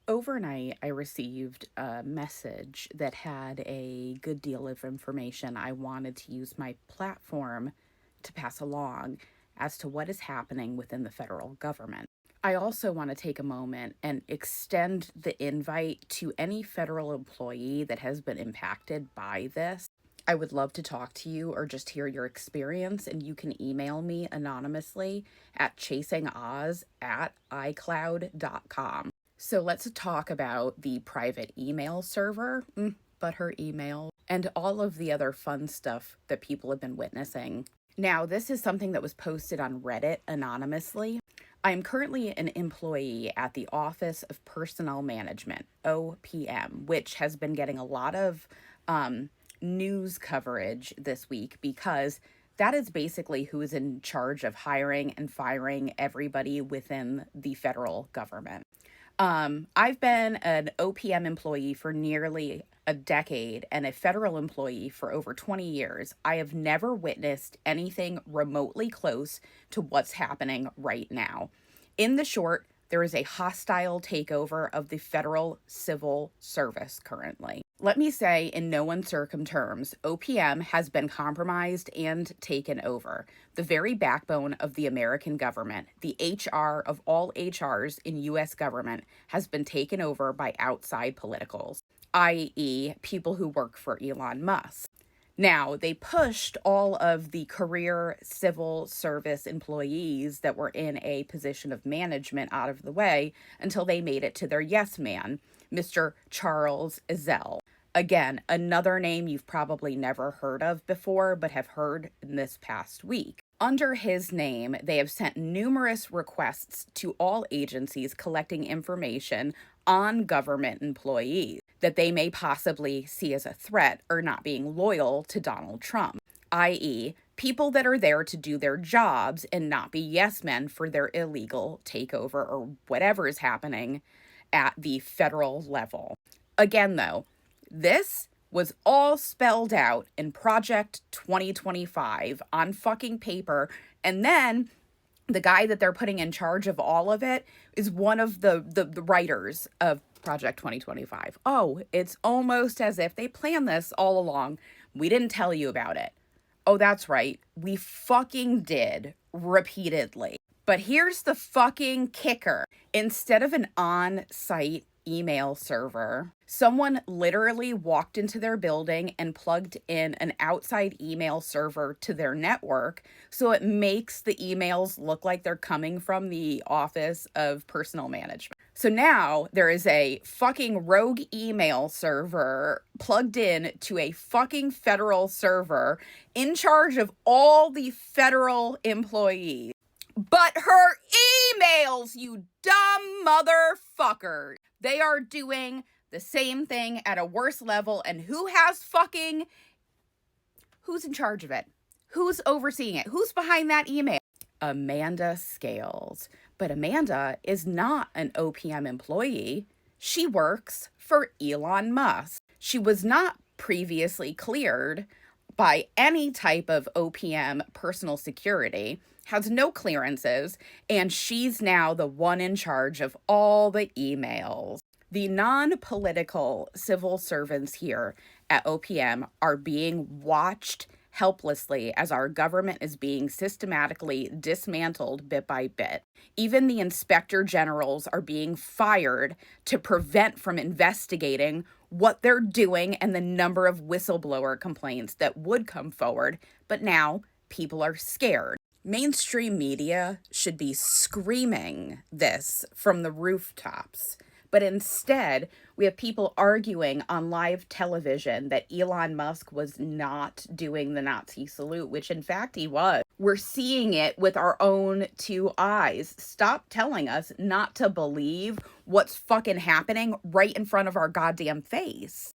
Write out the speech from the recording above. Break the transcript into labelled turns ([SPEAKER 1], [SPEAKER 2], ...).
[SPEAKER 1] Overnight, I received a message that had a good deal of information I wanted to use my platform to pass along as to what is happening within the federal government. I also want to take a moment and extend the invite to any federal employee that has been impacted by this. I would love to talk to you or just hear your experience, and you can email me anonymously at chasingoz@icloud.com. So let's talk about the private email server, but her email, and all of the other fun stuff that people have been witnessing. Now, this is something that was posted on Reddit anonymously. I am currently an employee at the Office of Personnel Management, OPM, which has been getting a lot of news coverage this week because that is basically who is in charge of hiring and firing everybody within the federal government. I've been an OPM employee for nearly a decade and a federal employee for over 20 years. I have never witnessed anything remotely close to what's happening right now. In the short, there is a hostile takeover of the federal civil service currently. Let me say, in no uncertain terms, OPM has been compromised and taken over. The very backbone of the American government, the HR of all HRs in U.S. government, has been taken over by outside politicals, i.e., people who work for Elon Musk. Now, they pushed all of the career civil service employees that were in a position of management out of the way until they made it to their yes man, Mr. Charles Ezell. Again, another name you've probably never heard of before, but have heard in this past week. Under his name, they have sent numerous requests to all agencies collecting information on government employees that they may possibly see as a threat or not being loyal to Donald Trump, i.e., people that are there to do their jobs and not be yes men for their illegal takeover or whatever is happening at the federal level. Again, though, this was all spelled out in Project 2025 on fucking paper, and then the guy that they're putting in charge of all of it is one of the writers of Project 2025. Oh, it's almost as if they planned this all along. We didn't tell you about it. Oh, that's right. We fucking did repeatedly. But here's the fucking kicker. Instead of an on-site email server, someone literally walked into their building and plugged in an outside email server to their network, so it makes the emails look like they're coming from the Office of Personnel Management. So now there is a fucking rogue email server plugged in to a fucking federal server in charge of all the federal employees. But her emails, you dumb motherfucker. They are doing the same thing at a worse level. And who's in charge of it? Who's overseeing it? Who's behind that email? Amanda Scales. But Amanda is not an OPM employee. She works for Elon Musk. She was not previously cleared by any type of OPM personal security, has no clearances, and she's now the one in charge of all the emails. The non-political civil servants here at OPM are being watched helplessly as our government is being systematically dismantled bit by bit. Even the inspector generals are being fired to prevent from investigating what they're doing and the number of whistleblower complaints that would come forward, but now people are scared. Mainstream media should be screaming this from the rooftops. But instead, we have people arguing on live television that Elon Musk was not doing the Nazi salute, which in fact he was. We're seeing it with our own two eyes. Stop telling us not to believe what's fucking happening right in front of our goddamn face.